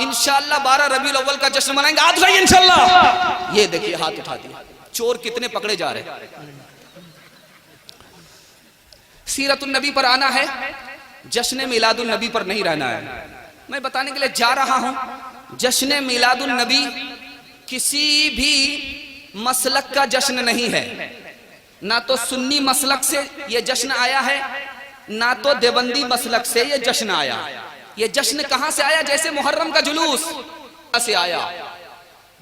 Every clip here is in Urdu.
انشاءاللہ 12 ربیع الاول کا جشن منائیں گے. آج بھائی انشاءاللہ. یہ دیکھیے ہاتھ اٹھا دیا. چور کتنے پکڑے جا رہے ہیں. سیرت النبی پر آنا ہے, جشن میلاد النبی پر نہیں رہنا ہے. میں بتانے کے لیے جا رہا ہوں, جشن میلاد النبی کسی بھی مسلک کا جشن نہیں ہے. نہ تو سنی مسلک سے یہ جشن آیا ہے, نہ تو دیوبندی مسلک سے یہ جشن آیا. یہ جشن کہاں سے آیا؟ جیسے محرم کا جلوس سے آیا,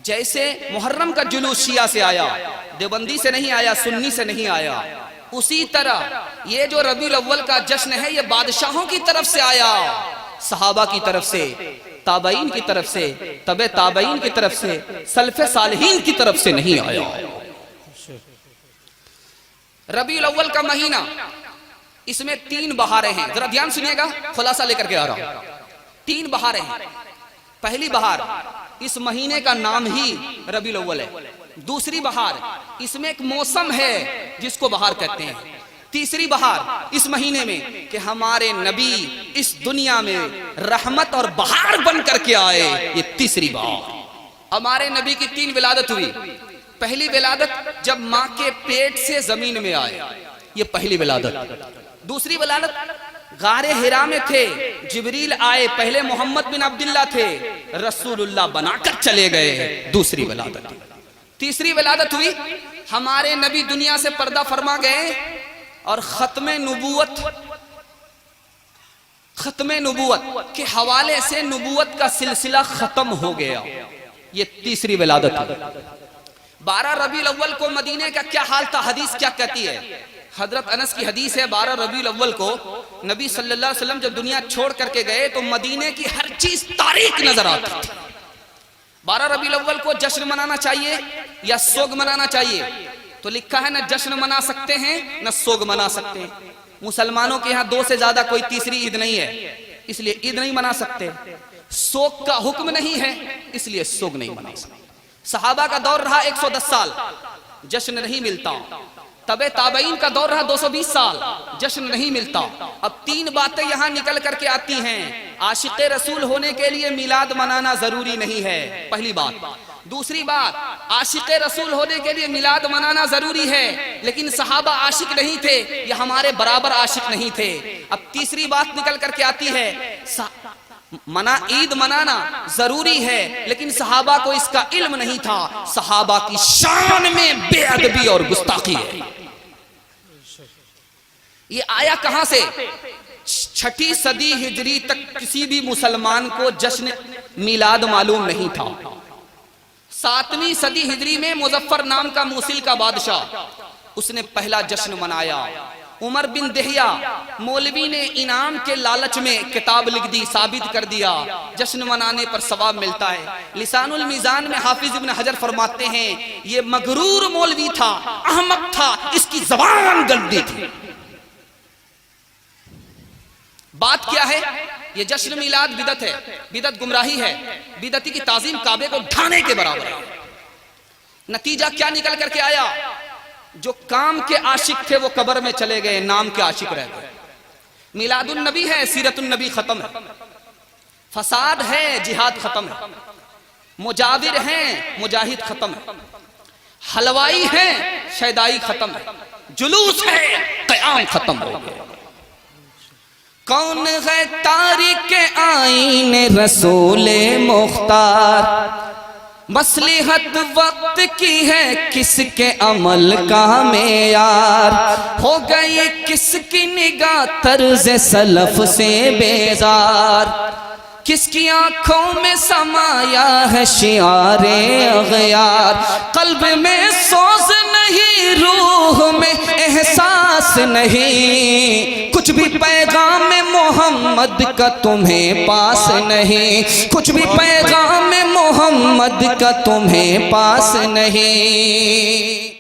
جیسے محرم کا جلوس شیعہ سے آیا, دیوبندی سے نہیں آیا, سنی سے نہیں آیا. اسی طرح یہ جو ربیع الاول کا جشن ہے یہ بادشاہوں کی طرف سے آیا, صحابہ کی طرف سے, تابعین کی طرف سے, تبع تابعین کی طرف سے, سلف صالحین کی طرف سے نہیں آیا. ربیع الاول کا مہینہ, اس میں 3 بہاریں ہیں. ذرا دھیان سنیے گا, خلاصہ لے کر کے آ رہا ہوں. 3 بہاریں ہیں. پہلی بہار, اس مہینے کا نام ہی ربیع الاول ہے. دوسری بہار, اس میں ایک موسم ہے جس کو بہار کہتے ہیں. تیسری بہار اس مہینے میں کہ ہمارے نبی اس دنیا میں رحمت اور بہار بن کر کے آئے, یہ تیسری بہار. ہمارے نبی کی 3 ولادت ہوئی. پہلی ولادت جب ماں کے پیٹ سے زمین میں آئے, یہ پہلی ولادت. دوسری ولادت غار حرا میں تھے, جبریل آئے, پہلے محمد بن عبداللہ تھے, رسول اللہ بنا کر چلے گئے, دوسری ولادت. تیسری ولادت ہوئی ہمارے نبی دنیا سے پردہ فرما گئے اور ختم نبوت کے حوالے سے نبوت کا سلسلہ ختم ہو گیا, یہ تیسری ولادت ہے. 12 ربیع الاول کو مدینے کا کیا حال تھا؟ حدیث کیا کہتی ہے؟ حضرت انس کی حدیث ہے, 12 ربیع الاول کو نبی صلی اللہ علیہ وسلم جب دنیا چھوڑ کر کے گئے تو مدینے کی ہر چیز تاریک نظر آتی تھی. 12 ربیع الاول کو جشن منانا چاہیے یا سوگ منانا چاہیے؟ تو لکھا ہے نہ جشن منا سکتے ہیں نہ سوگ منا سکتے ہیں. مسلمانوں کے ہاں 2 سے زیادہ کوئی تیسری عید نہیں ہے, اس لیے عید نہیں منا سکتے. سوگ کا حکم نہیں ہے, اس لیے سوگ نہیں منا سکتے. صحابہ کا دور رہا 110 سال, جشن نہیں ملتا. تبع تابعین کا دور رہا 220 سال, جشن نہیں ملتا. اب 3 باتیں یہاں نکل کر کے آتی ہیں. عاشق رسول ہونے کے لیے میلاد منانا ضروری نہیں ہے, پہلی بات. دوسری بات, عاشق رسول ہونے کے لیے میلاد منانا ضروری ہے, لیکن صحابہ عاشق نہیں تھے, یہ ہمارے برابر عاشق نہیں تھے. اب تیسری بات نکل کر کے آتی ہے, عید منانا ضروری ہے, لیکن صحابہ کو اس کا علم نہیں تھا. صحابہ کی شان میں بے ادبی اور گستاخی ہے. یہ آیا کہاں سے؟ 6 صدی ہجری تک کسی بھی مسلمان کو جشن میلاد معلوم نہیں تھا. 7ویں صدی ہجری میں مظفر نام کا موصل کا بادشاہ, اس نے پہلا جشن منایا. عمر بن دہیا مولوی نے انعام کے لالچ میں کتاب لکھ دی, ثابت کر دیا جشن منانے پر ثواب ملتا ہے. لسان المیزان میں حافظ ابن حجر فرماتے ہیں یہ مغرور مولوی تھا, احمق تھا, اس کی زبان گندی تھی. بات کیا ہے؟ یہ جشن میلاد بدعت ہے, بدعت گمراہی ہے. بدعتی کی تعظیم کعبے کو ڈھانے کے برابر ہے. نتیجہ کیا نکل کر کے آیا؟ جو کام کے عاشق تھے وہ قبر میں چلے گئے, نام کے عاشق رہ گئے. میلاد النبی ہے, سیرت النبی ختم ہے. فساد ہے, جہاد ختم ہے. مجاور ہیں, مجاہد ختم ہے. حلوائی ہیں, شیدائی ختم ہے. جلوس ہے, قیام ختم ہو گیا. کون ہے تاریک آئین رسول مختار, مصلحت وقت کی ہے کس کے عمل کا معیار, ہو گئی کس کی نگاہ طرز سلف سے بیزار, کس کی آنکھوں میں سمایا ہے شعار اغیار, قلب میں سوز نہیں, روح میں احساس نہیں, کچھ بھی پیغام محمد کا تمہیں پاس نہیں, کچھ بھی پیغام محمد کا تمہیں پاس نہیں.